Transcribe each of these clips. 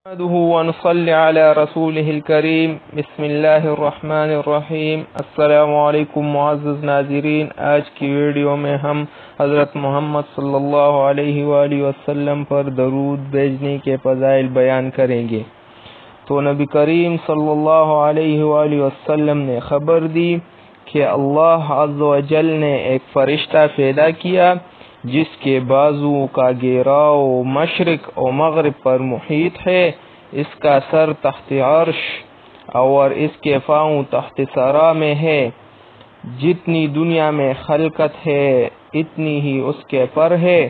نحمده ونصلي على رسوله الكريم بسم اللہ الرحمن الرحیم۔ السلام علیکم معزز ناظرین، آج کی ویڈیو میں ہم حضرت محمد صلی اللہ علیہ وآلہ وسلم پر درود بھیجنے کے فضائل بیان کریں گے۔ تو نبی کریم صلی اللہ علیہ وآلہ وسلم نے خبر دی کہ اللہ عز و جل نے ایک فرشتہ پیدا کیا جس کے بازو کا گھیراؤ مشرق و مغرب پر محیط ہے، اس کا سر تحت عرش اور اس کے پاؤں تحت ثرا میں ہے۔ جتنی دنیا میں خلقت ہے اتنی ہی اس کے پر ہے۔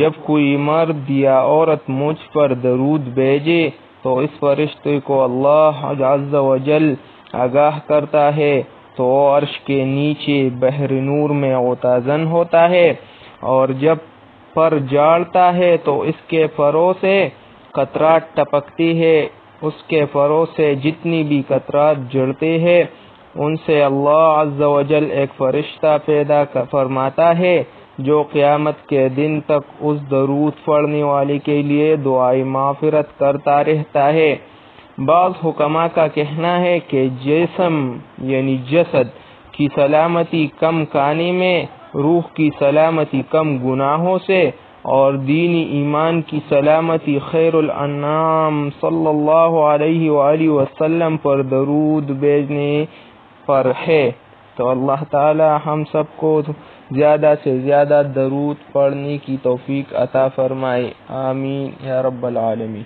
جب کوئی مرد یا عورت مجھ پر درود بھیجے تو اس فرشتے کو اللہ عز و جل آگاہ کرتا ہے تو عرش کے نیچے بحر نور میں غوطہ ہوتا ہے، اور جب پر جاڑتا ہے تو اس کے پروں سے قطرات ٹپکتی ہے۔ اس کے پروں سے جتنی بھی قطرات جڑتے ہیں ان سے اللہ عز و جل ایک فرشتہ پیدا فرماتا ہے جو قیامت کے دن تک اس درود پڑھنے والے کے لیے دعائے مغفرت کرتا رہتا ہے۔ بعض حکماء کا کہنا ہے کہ جسم یعنی جسد کی سلامتی کم کھانے میں، روح کی سلامتی کم گناہوں سے، اور دینی ایمان کی سلامتی خیر الانام صلی اللہ علیہ وآلہ وسلم پر درود بھیجنے پر ہے۔ تو اللہ تعالی ہم سب کو زیادہ سے زیادہ درود پڑھنے کی توفیق عطا فرمائے، آمین یا رب العالمین۔